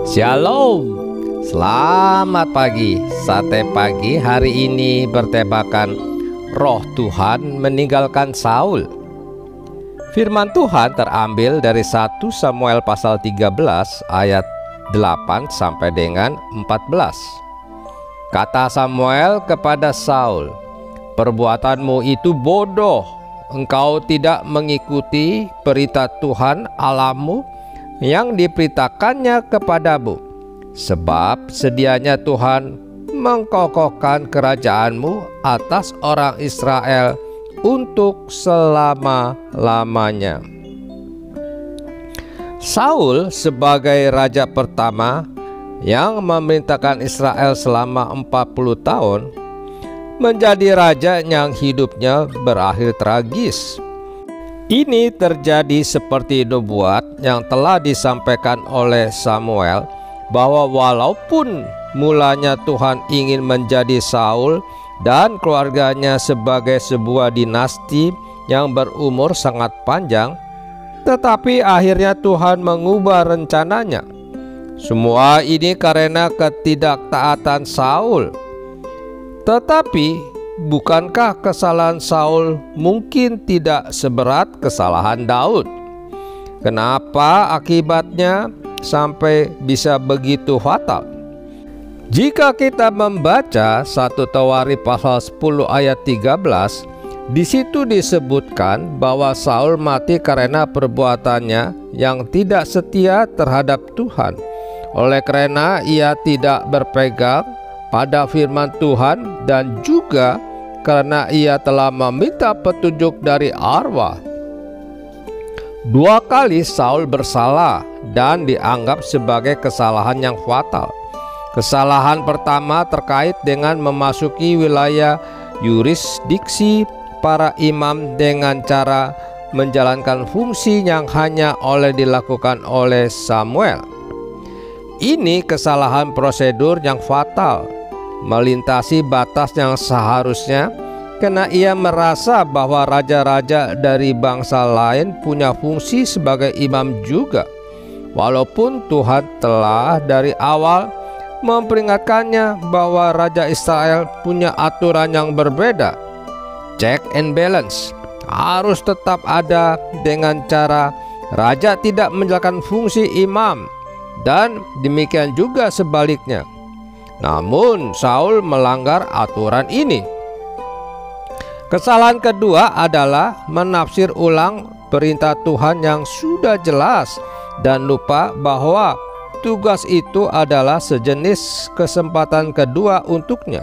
Shalom, selamat pagi. Sate pagi hari ini bertemakan Roh Tuhan meninggalkan Saul. Firman Tuhan terambil dari 1 Samuel pasal 13 ayat 8 sampai dengan 14. Kata Samuel kepada Saul, "Perbuatanmu itu bodoh. Engkau tidak mengikuti perintah Tuhan Allahmu yang diperintahkannya kepadamu. Sebab sedianya Tuhan mengkokohkan kerajaanmu atas orang Israel untuk selama-lamanya." Saul sebagai raja pertama yang memerintahkan Israel selama 40 tahun menjadi raja yang hidupnya berakhir tragis. Ini terjadi seperti nubuat yang telah disampaikan oleh Samuel, bahwa walaupun mulanya Tuhan ingin menjadi Saul dan keluarganya sebagai sebuah dinasti yang berumur sangat panjang, tetapi akhirnya Tuhan mengubah rencananya. Semua ini karena ketidaktaatan Saul. Tetapi bukankah kesalahan Saul mungkin tidak seberat kesalahan Daud? Kenapa akibatnya sampai bisa begitu fatal? Jika kita membaca 1 Tawarikh pasal 10 ayat 13, di situ disebutkan bahwa Saul mati karena perbuatannya yang tidak setia terhadap Tuhan. Oleh karena ia tidak berpegang pada firman Tuhan dan juga karena ia telah meminta petunjuk dari arwah. 2 kali Saul bersalah dan dianggap sebagai kesalahan yang fatal. Kesalahan pertama terkait dengan memasuki wilayah yurisdiksi para imam dengan cara menjalankan fungsi yang hanya dilakukan oleh Samuel. Ini kesalahan prosedur yang fatal, melintasi batas yang seharusnya, karena ia merasa bahwa raja-raja dari bangsa lain punya fungsi sebagai imam juga, walaupun Tuhan telah dari awal memperingatkannya bahwa raja Israel punya aturan yang berbeda. Check and balance harus tetap ada dengan cara raja tidak menjalankan fungsi imam, dan demikian juga sebaliknya. Namun Saul melanggar aturan ini. Kesalahan kedua adalah menafsir ulang perintah Tuhan yang sudah jelas dan lupa bahwa tugas itu adalah sejenis kesempatan kedua untuknya.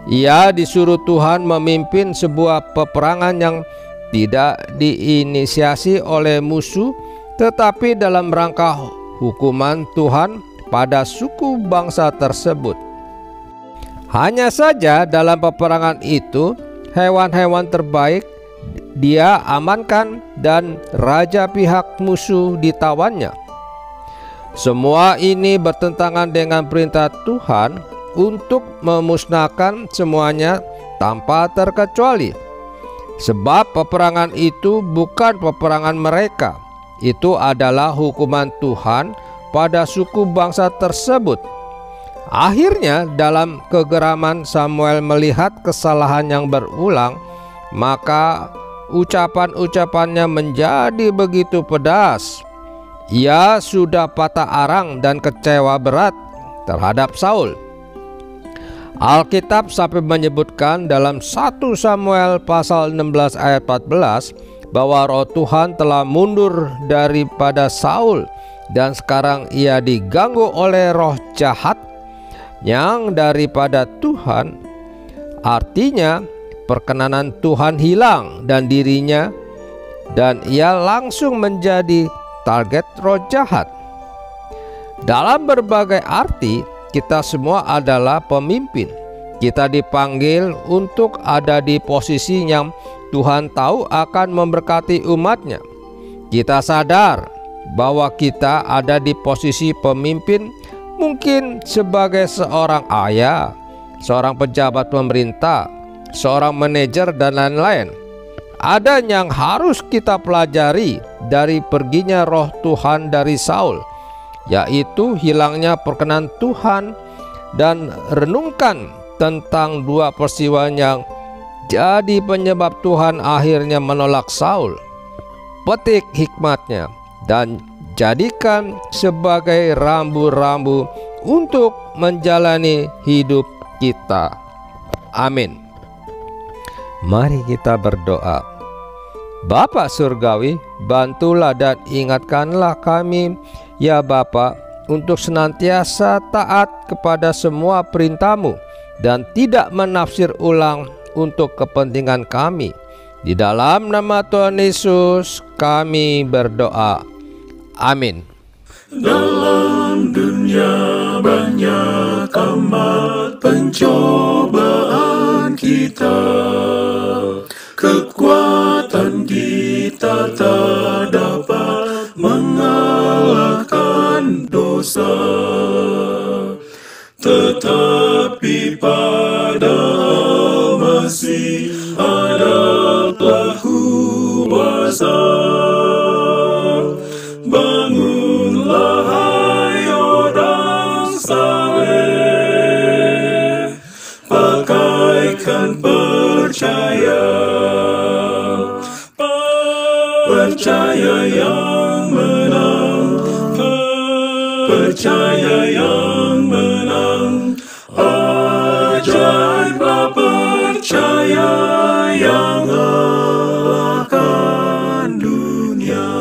Ia disuruh Tuhan memimpin sebuah peperangan yang tidak diinisiasi oleh musuh, tetapi dalam rangka hukuman Tuhan pada suku bangsa tersebut. Hanya saja dalam peperangan itu hewan-hewan terbaik dia amankan dan raja pihak musuh ditawan. Semua ini bertentangan dengan perintah Tuhan untuk memusnahkan semuanya tanpa terkecuali. Sebab peperangan itu bukan peperangan mereka, itu adalah hukuman Tuhan pada suku bangsa tersebut. Akhirnya dalam kegeraman Samuel melihat kesalahan yang berulang, maka ucapan-ucapannya menjadi begitu pedas. Ia sudah patah arang dan kecewa berat terhadap Saul. Alkitab sampai menyebutkan dalam 1 Samuel pasal 16 ayat 14 bahwa roh Tuhan telah mundur daripada Saul dan sekarang ia diganggu oleh roh jahat yang daripada Tuhan. Artinya perkenanan Tuhan hilang dan dirinya, dan ia langsung menjadi target roh jahat. Dalam berbagai arti, kita semua adalah pemimpin. Kita dipanggil untuk ada di posisi yang Tuhan tahu akan memberkati umatnya. Kita sadar bahwa kita ada di posisi pemimpin, mungkin sebagai seorang ayah, seorang pejabat pemerintah, seorang manajer, dan lain-lain. ada yang harus kita pelajari dari perginya roh Tuhan dari Saul, yaitu hilangnya perkenan Tuhan, dan renungkan tentang dua peristiwa yang jadi penyebab Tuhan akhirnya menolak Saul. Petik hikmatnya dan jadikan sebagai rambu-rambu untuk menjalani hidup kita. Amin. Mari kita berdoa. Bapa Surgawi, bantulah dan ingatkanlah kami, ya Bapa, untuk senantiasa taat kepada semua perintah-Mu dan tidak menafsir ulang untuk kepentingan kami. Di dalam nama Tuhan Yesus kami berdoa. Amin. Dalam dunia banyak amat pencobaan kita, kekuatan kita tak dapat mengalahkan dosa. Tetapi pada Al-Masih ada kuasa. Bangunlah hai orang saleh, pakaikan percaya, percaya yang menang, percaya yang menang. Ajaiblah percaya yang ngalahkan dunia.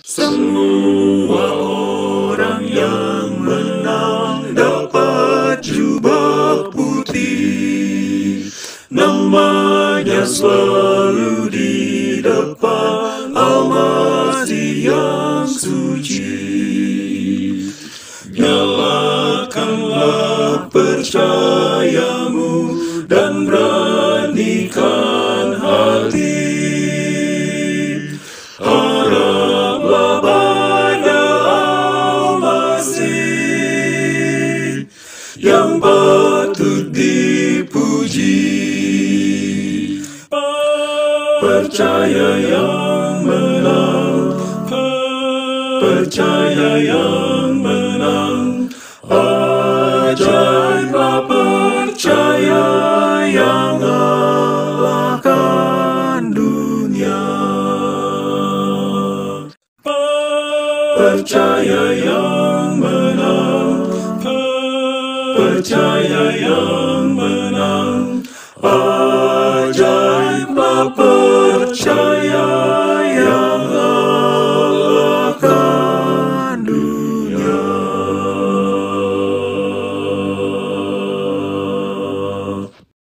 Semua orang yang menang dapat jubah putih, namanya selalu di depan Al-Masih yang suci. Nyalakanlah percayamu dan beranikan hati. Haraplah pada Al-Masih yang patut dipuji. Percaya yang menang, percaya yang menang. Ajaiblah percaya yang ngalahkan dunia. Percaya yang menang, percaya yang menang. Ajaiblah percaya